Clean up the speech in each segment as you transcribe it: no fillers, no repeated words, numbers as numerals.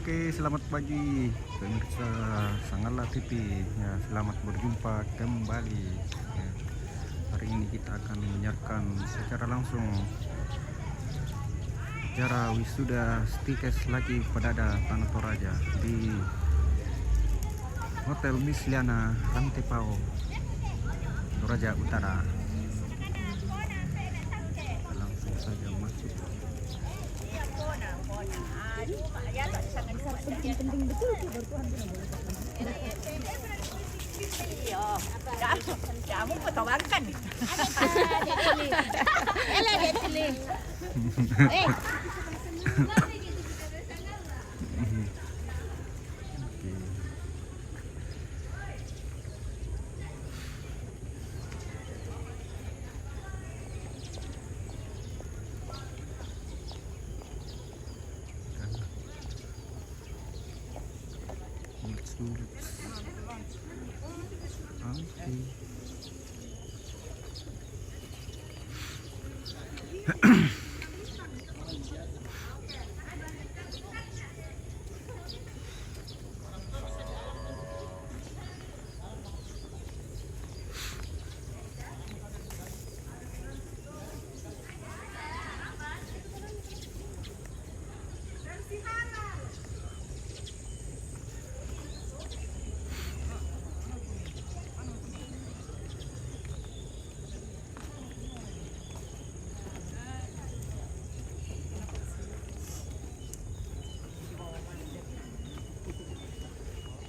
Oke, selamat pagi pemirsa Sangala TV. Ya, selamat berjumpa kembali. Ya, hari ini kita akan menyiarkan secara langsung acara wisuda Stikes lagi Pedada Tanah Toraja di Hotel Misliana Rantepao, Toraja Utara. Kita langsung saja masuk. Penting betul sih bertuhan. Iya, kamu potongkan.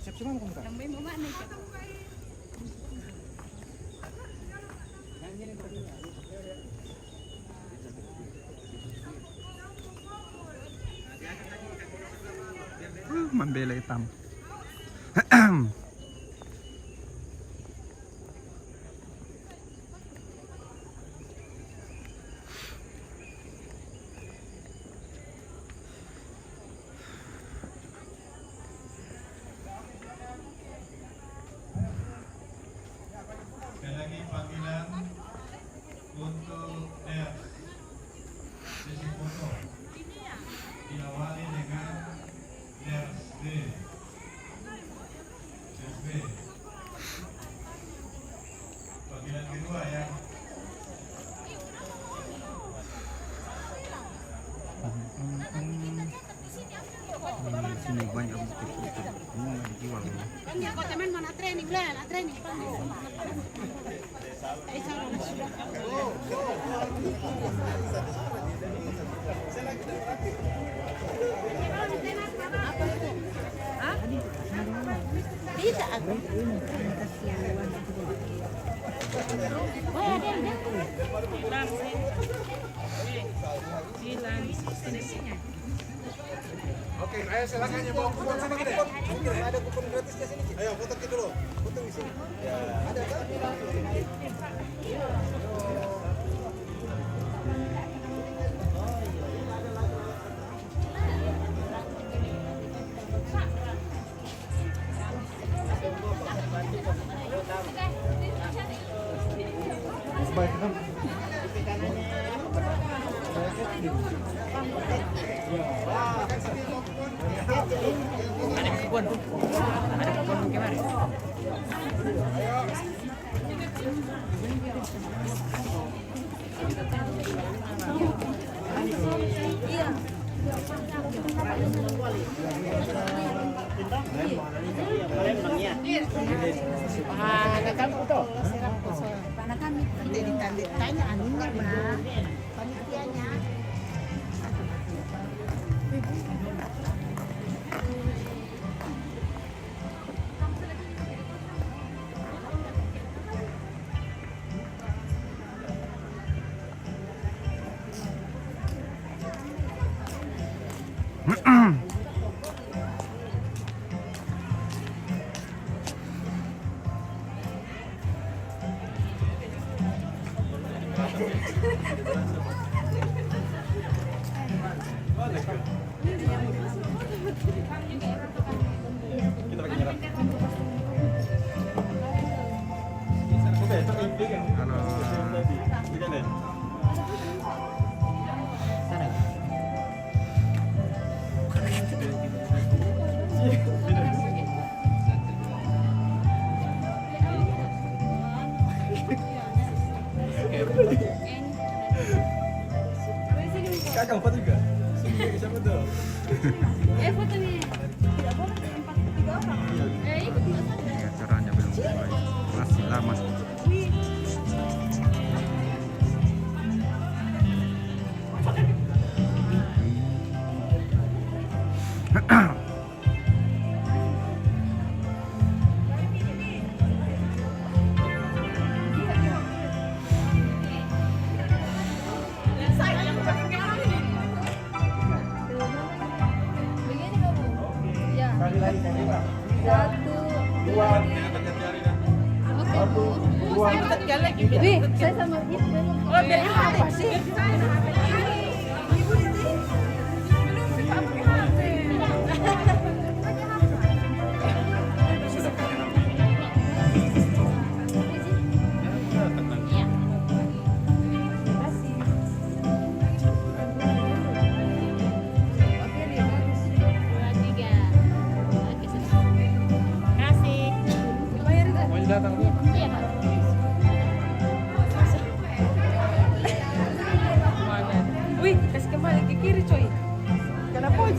Siapa kamu kak? Membela hitam. Lagi panggilan untuk sesi foto diawali dengan D. Panggilan kedua ya. Sini banyak bukti semua dijual. Banyak kok teman mana training lah, training bisa aku. Oke, ayo silakan yang mau kupon sana gede. Ada kupon gratis di sini. Ayo foto kita dulu. Foto di sini. Ya. Ada kan? Ada kupon gimana? Iya. Mana kami ditanya anunya mah panitianya. Halo. Kakak foto juga. Siapa tuh? Foto nih. Tidak boleh 43 orang. Ikut nggak saja. Ini acaranya belum mulai, masih lama. Begini kamu. Ya. Satu, dua. Oke. Wih, saya sama itu. Oh, dari apa sih? Wih, kasih kembali ke kiri coy. Kenapa?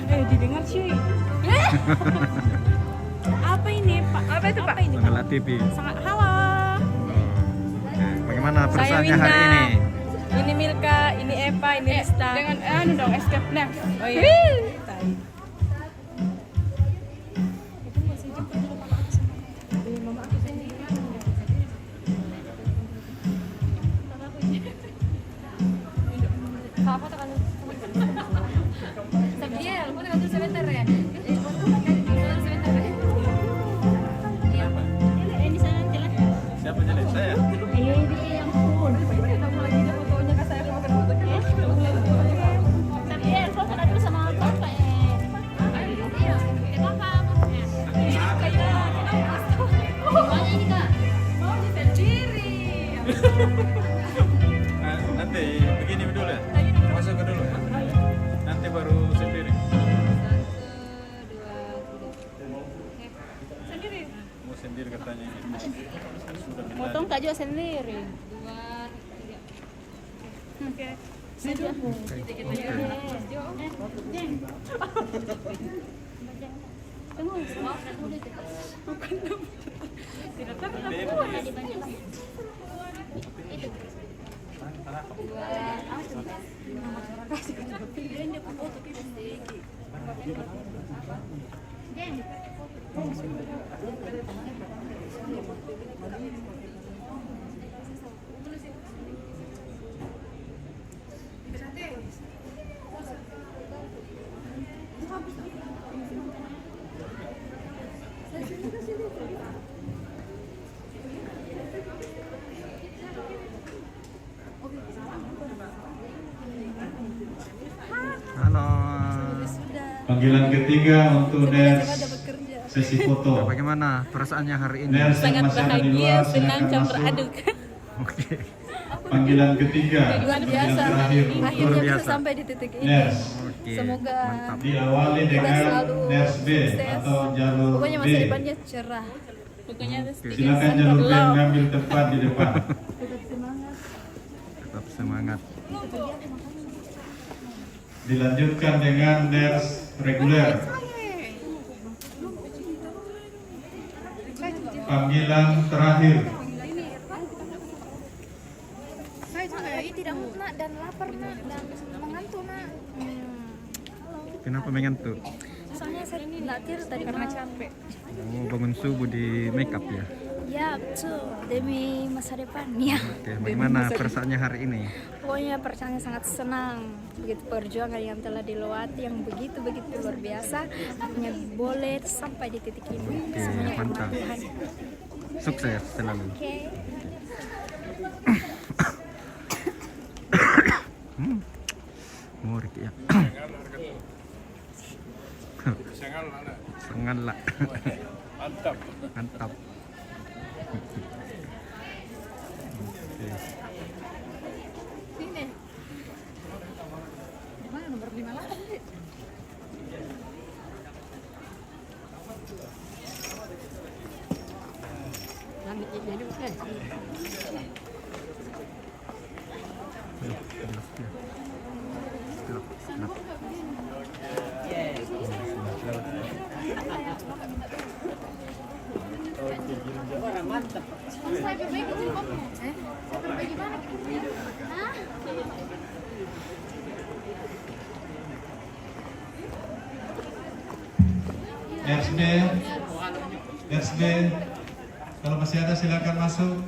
Didengar cuy. Apa ini Pak? Apa itu Pak? Ini Sanggala TV. sangat halo. Oke. Bagaimana Saya perasaannya Winda. hari ini? Ini Milka, ini Eva, ini Rista. Dengan anu dong, escape next. Oh iya. Tai. Apa tekan? Sabiel, mau tekan sebentar ya. Sebentar ya. Iya. Ini sana jalan. Siapa jadi saya? Yang pun. Sabiel, kau kan ada sama bapak ya. Iya. Kenapa? Gimana ini kak? Mau sendiri. Nanti begini dulu ya. Masuk ke dulu ya. Nanti baru sendiri. Sendiri. Mau sendiri katanya. Sudah benar. Potong kak juga sendiri. 2, 3. Oke. Saja. Tunggu. Tidak tahu. Halo. Panggilan ketiga untuk Ners sesi foto. Bagaimana perasaannya hari ini? Ners yang Sangat masih ada di bahagia, luar senang silakan campur masuk. aduk. Oke. Panggilan ketiga. Luar Panggilan biasa. terakhir Akhirnya untuk bisa biasa. sampai di titik ini. Ners. Oke. Semoga Mantap. Diawali kita dengan selalu Ners B sukses. atau jalur Pokoknya B. masa depannya cerah. Pokoknya harus Silakan jalur B mengambil tempat di depan. Tetap semangat. Tetap semangat. Dilanjutkan dengan Ners reguler. Panggilan terakhir. Saya tidak nak dan lapar nak dan mengantuk nak. Kenapa mengantuk? Soalnya saya tidak tidur tadi karena capek. Oh, bangun subuh di make up ya? Ya betul, demi masa depan ya. Oke, bagaimana perasaannya hari ini? Pokoknya perasaannya sangat senang. Begitu perjuangan yang telah dilewati yang begitu-begitu luar biasa, hanya boleh sampai di titik ini. Oke, Semuanya mantap. rahmat Tuhan. Sukses selalu. Oke. Murik ya. Sangat lah. Mantap. Mantap. Oke. Sini. Mana nomor 58 sih? Langitnya jadi bukan. Ners B, kalau masih ada silakan masuk.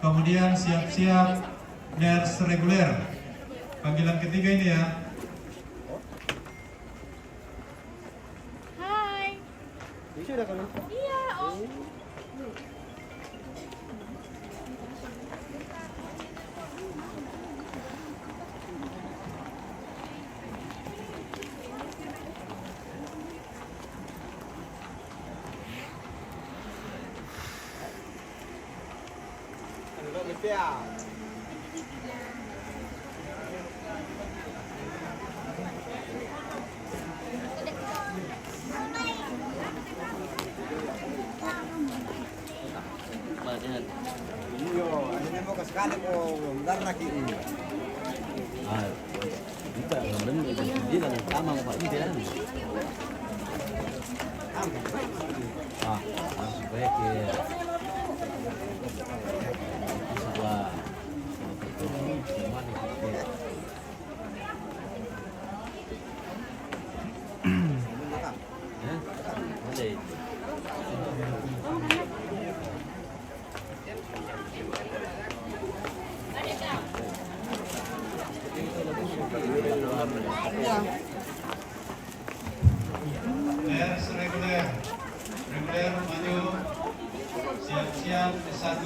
Kemudian siap-siap ners reguler. Panggilan ketiga ini ya. Hai. Iya, Om. Ners reguler. Reguler maju. Siap-siap S1.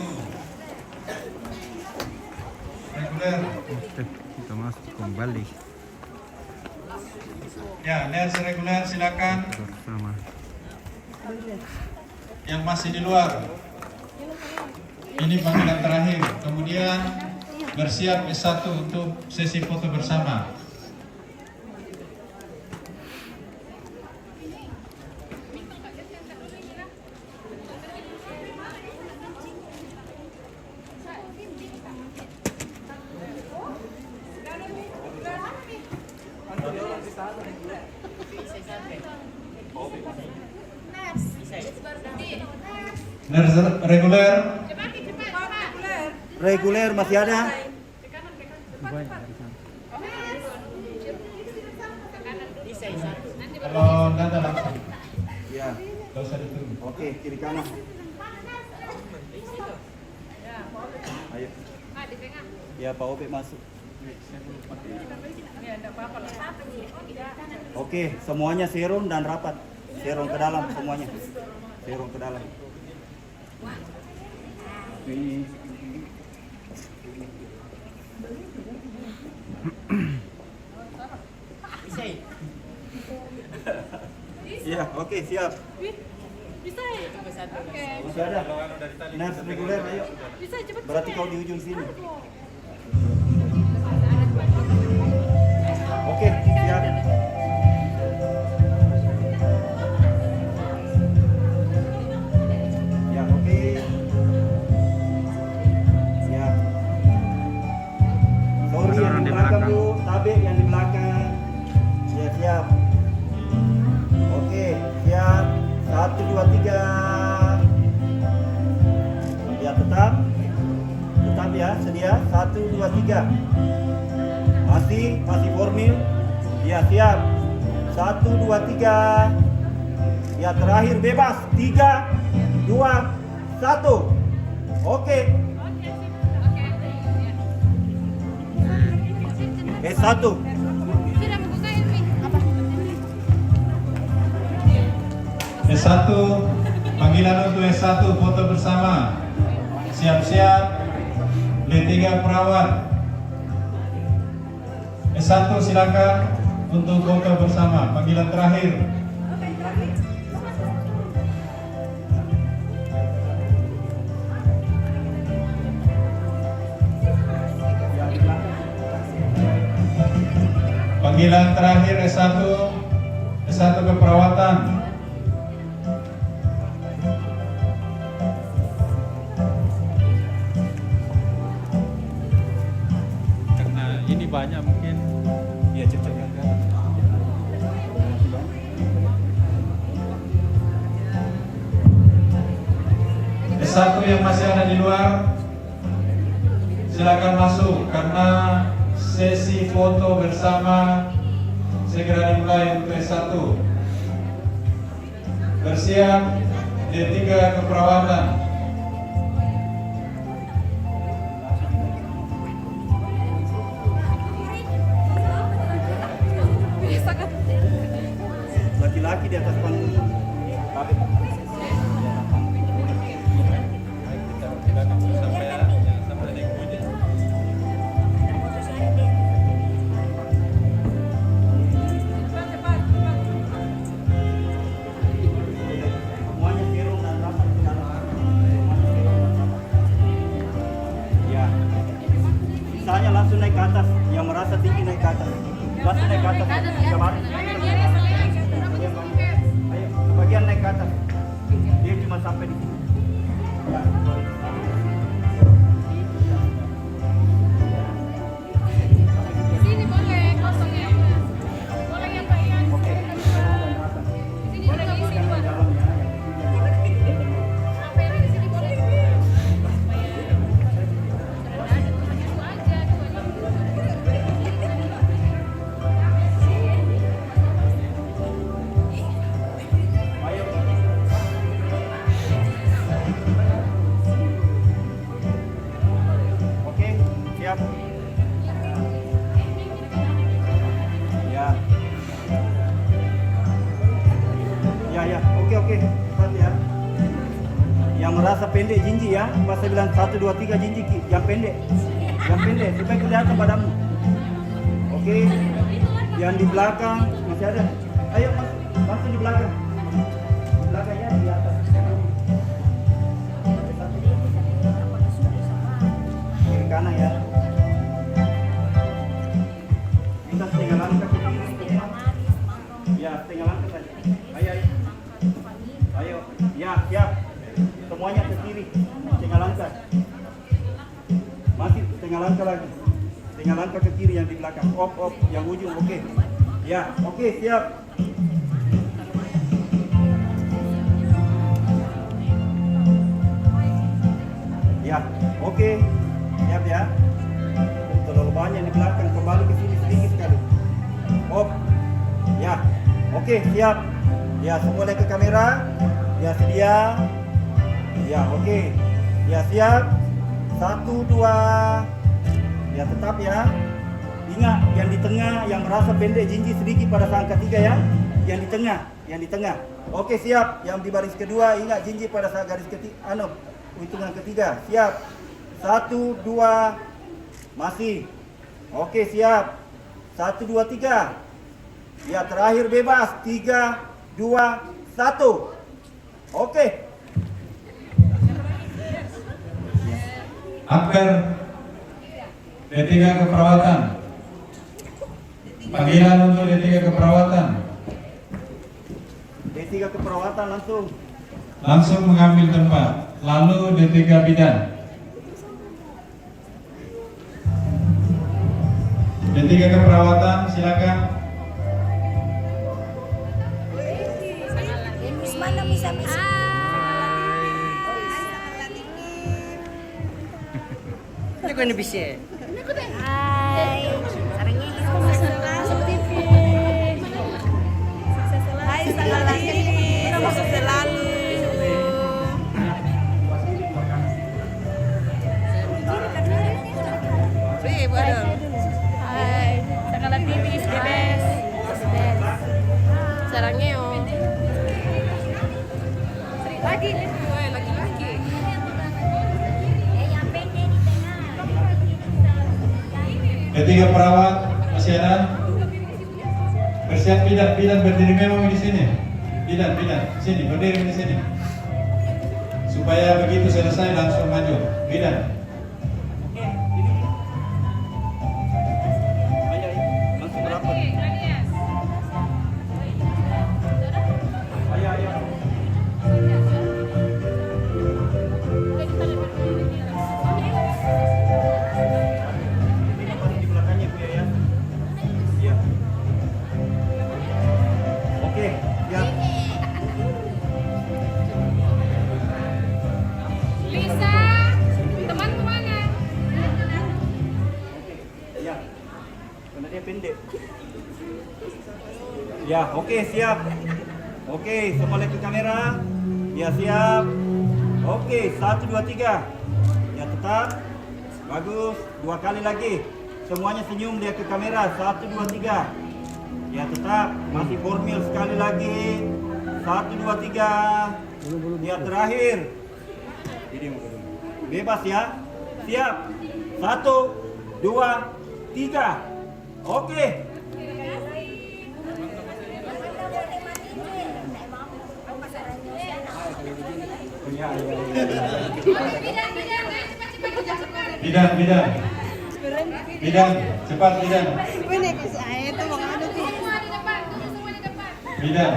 Reguler. Oke, kita masuk kembali Ya, ners reguler silakan. bersama. Yang masih di luar. Ini panggilan terakhir. Kemudian bersiap S1 untuk sesi foto bersama. Ners reguler. Reguler masih ada? Kalau nada langsung. Ya. Gak usah ditunggu. Oke, kiri kanan. Ayo. Ya, Pak Opik masuk. Oke, semuanya serong dan rapat. Serong ke dalam semuanya. Serong ke dalam. Ini. Iya, oke, siap. Bisa ya? Oke. Masih ada? Ners reguler, ayo. Bisa cepet. Berarti kau di ujung sini. Oke, siap. Ya, oke. Siap. Sorry yang di belakang Bu, tabik yang di belakang. Ya, siap. Oke, siap. 1, 2, 3. Ya, tetap ya, sedia. 1, 2, 3. Masih formil. Ya, siap. 1, 2, 3. Ya, terakhir bebas. 3, 2, 1. Oke. S1. Tidak membuka ini. Apa? S1, panggilan untuk S1 foto bersama. Siap-siap. D3 perawat. S1 silakan untuk foto bersama. Panggilan terakhir. Panggilan terakhir S1 keperawatan. Karena banyak mungkin. Iya, cocok ya. S1 yang masih ada di luar, silakan masuk karena sesi foto bersama segera dimulai untuk S1. Bersiap D3 keperawatan. Laki-laki di atas panggung. Tapi Sampai naik kuda. semuanya serum dan rapat ke dalam. Semuanya serum dan rapat. Ya. Sisanya langsung naik ke atas. Yang merasa tinggi naik ke atas. Langsung naik ke atas. Tiga baris. Ayo, bagian naik ke atas. Dia cuma sampai di sini. Ya. Sini boleh kosong ya. Boleh ya Pak Ian. Oke. Sini boleh diisi Pak. Dalam ya. Sampai di sini boleh. Itu aja Ayo. Oke, siap. Ya. Ya. Oke. Cepat ya. Yang merasa pendek jinji ya. Pas saya bilang 1, 2, 3 jinji yang pendek. Yang pendek supaya kelihatan padamu. Oke. Yang di belakang masih ada. Ayo masuk di belakang. Di belakang ya, di atas. Kiri kanan ya. Kita setengah langkah ke kiri. Ya, setengah langkah saja. Ayo. Ya, siap. Semuanya ke kiri. Setengah langkah. Masih setengah langkah lagi. Setengah langkah ke kiri yang di belakang. Op, yang ujung. Oke. Ya, oke, siap. Ya, oke. Siap ya. Terlalu banyak di belakang. Kembali ke sini sedikit sekali. Op. Ya. Oke, siap. Ya, semua lihat ke kamera. Ya, sedia. Ya, oke. Ya, siap. 1, 2. Ya, tetap ya. Ingat, yang di tengah yang merasa pendek jinji sedikit pada saat ketiga ya. Yang di tengah. Oke, siap. Yang di baris kedua ingat jinji pada saat garis ketiga. Hitungan ketiga. Siap. 1, 2. Masih. Oke, siap. 1, 2, 3. Ya, terakhir bebas. 3, 2, 1. Oke. Akper D3 keperawatan. Panggilan untuk D3 keperawatan. D3 keperawatan Langsung mengambil tempat. Lalu D3 bidan. D3 keperawatan, silakan. Mana bisa. Ini kan bisa. Hai, sarangnya Masuk TV. Hai, salah TV. Masuk selalu. Hai, Sakala TV is the best. Sarangnya yo. Lagi. Lagi. D3 perawat masih ada. Bersiap bidan berdiri memang di sini. Bidan sini berdiri di sini. Supaya begitu selesai langsung maju. Bidan. Ayo, langsung rapat. Ayo. Di belakangnya Bu ya. Dek. Ya, oke, siap. Oke, semua lihat ke kamera. Ya, siap. Oke, 1, 2, 3. Ya, tetap. Bagus. 2 kali lagi. Semuanya senyum lihat ke kamera. 1, 2, 3. Ya, tetap. Masih formal sekali lagi. 1, 2, 3. Ya, terakhir. Bebas ya. Siap. 1, 2, 3. Oke. Bidang, cepat bidang. Bidang.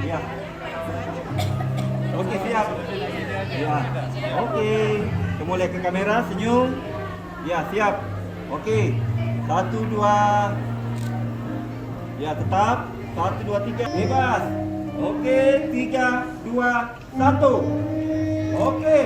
Ya. Oke, siap. Ya. Oke. Semua lihat ke kamera, senyum. Ya, siap. Oke. 1, 2. Ya, tetap. 1, 2, 3. Bebas. Oke, 3, 2, 1. Oke.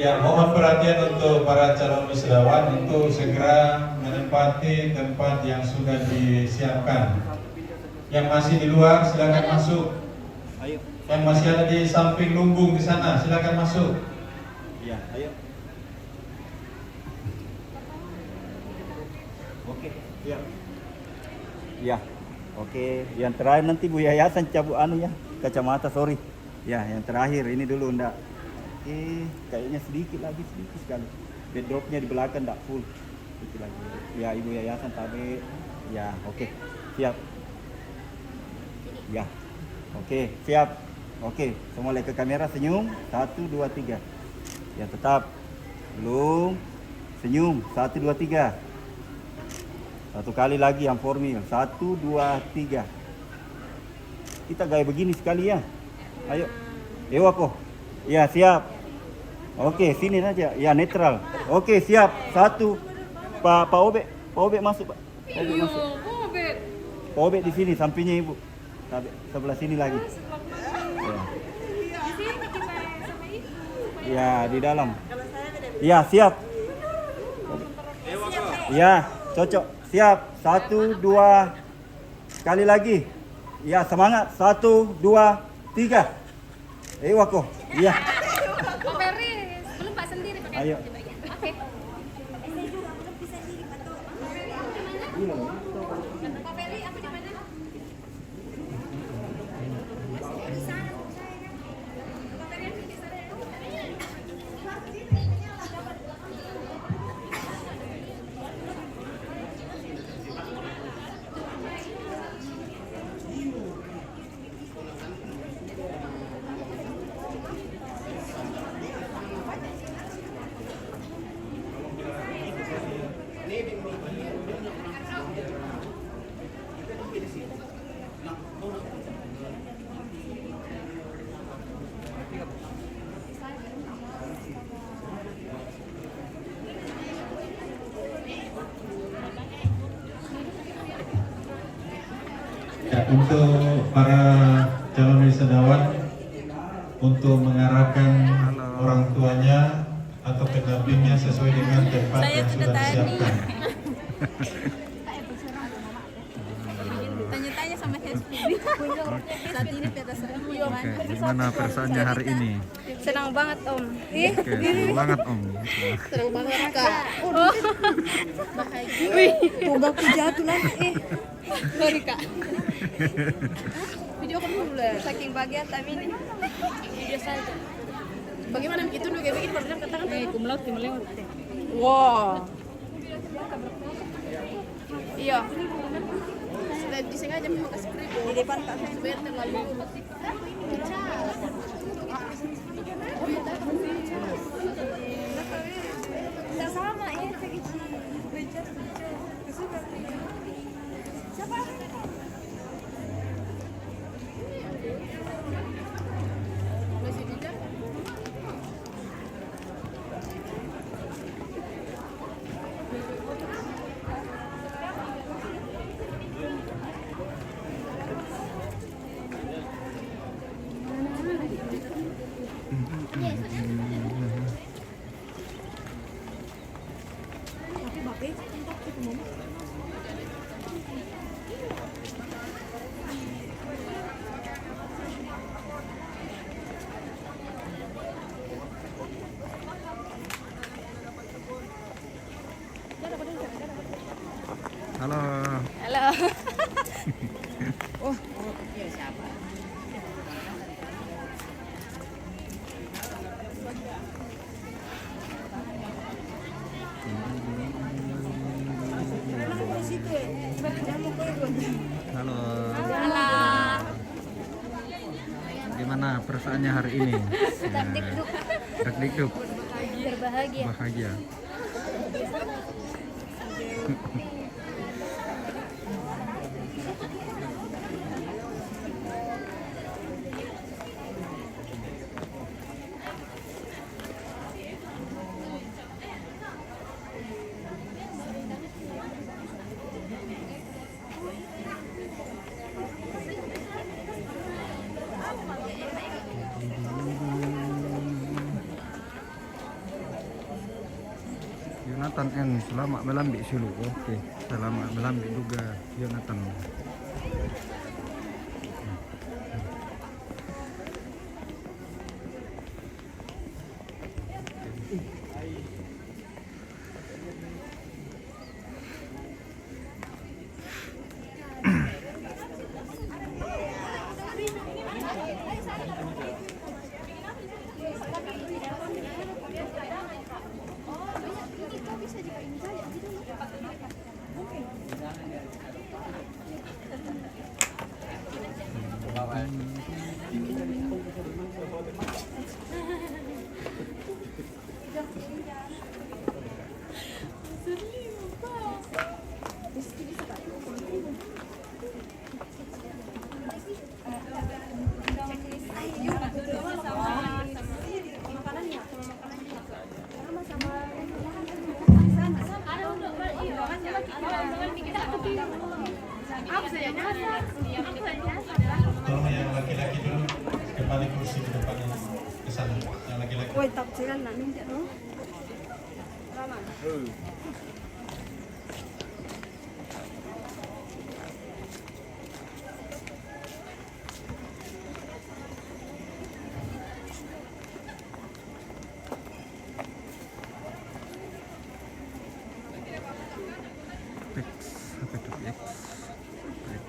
Ya, mohon perhatian untuk para calon wisudawan untuk segera menempati tempat yang sudah disiapkan. Yang masih di luar silakan masuk. Yang masih ada di samping lumbung di sana silakan masuk. Ya, ayo. Oke, siap. Ya, oke. Yang terakhir nanti Bu Yayasan cabut ya, kacamata, sorry. Ya, yang terakhir ini dulu ndak. Kayaknya sedikit sekali. Backdropnya di belakang ndak full. Sedikit lagi. Ya, Ibu Yayasan tabe. Ya, oke. Siap. Ya. Oke, siap. Oke, semua lihat ke kamera, senyum. 1, 2, 3. Ya, tetap. Belum. Senyum. 1, 2, 3. Satu kali lagi yang formal. 1, 2, 3. Kita gaya begini sekali ya. Ayo. Ewa kok. Ya, siap. Oke, sini aja. Ya, netral. Oke, siap. 1. Pak Obe. Pak Obe masuk, Pak. Obe masuk. Pak Obe di sini, sampingnya Ibu. Sebelah sini lagi. Ya, di dalam. Ya, siap. Ya, cocok. Siap. 1, 2. Sekali lagi. Ya, semangat. 1, 2, 3. Wako. Iya. Pak Ferry, belum Pak sendiri pakai. Ayo. Oke. Pak Ferry, aku di mana? Ya, untuk para calon wisudawan untuk mengarahkan orang tuanya atau pendampingnya sesuai dengan tempat yang sudah disiapkan. Tanya-tanya sama Hesbi. Saat ini peta Oke, gimana perasaannya hari ini? Senang banget Om. Oke, senang banget Om. Senang banget Kak. Bahagia. Tunggaku jatuh nanti. Sorry Kak. Video kan dulu lah. Saking bahagia tapi ini Video saja. Bagaimana itu dulu kayak begini pernah katakan? kumlaut melewat. Wow. Iya. disengaja memang kasih kribo. Di depan Kak Fen. Biar terlalu Nggak sama ya sekecil. Siapa? masih dijak. Halo. Halo. Iya siapa? Halo. Halo. Gimana perasaannya hari ini? Deg-deg. Deg-deg. Berbahagia. Bahagia. Jonathan N, selamat melambik sulu. Oke, selamat melambik juga Jonathan. Tolong yang laki-laki dulu kembali kursi ke depannya ke sana. Yang laki-laki. Woi, taksiran nak minta no. X, apa itu X? X.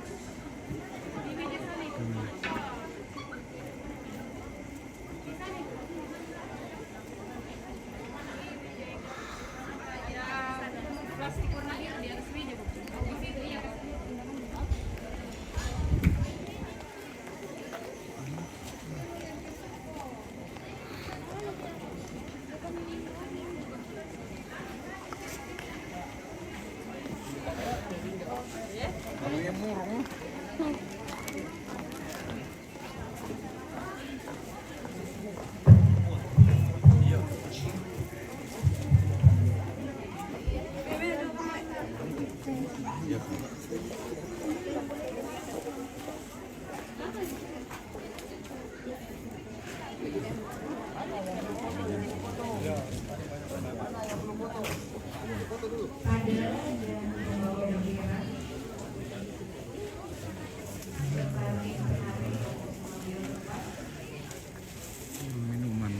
Minuman.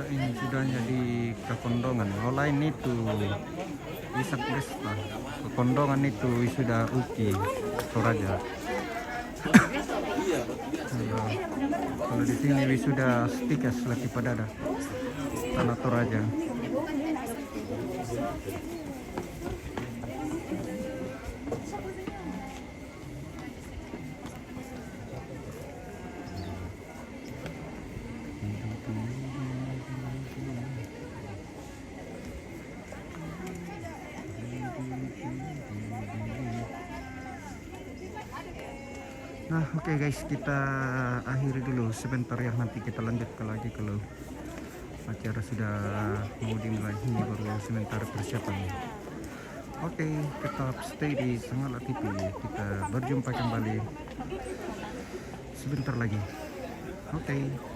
Enggak, ini sudahnya di Kekondongan. Oh, lain itu Isak Desta. Kekondongan itu wisuda Uki Toraja. Kalau di sini wisuda Stikas Laki Padada Tanah Toraja. Nah, oke guys, kita akhiri dulu sebentar ya, nanti kita lanjutkan lagi kalau acara sudah mau dimulai. Ini baru sebentar persiapan. Oke, tetap stay di Sangala TV. Kita berjumpa kembali sebentar lagi. Oke.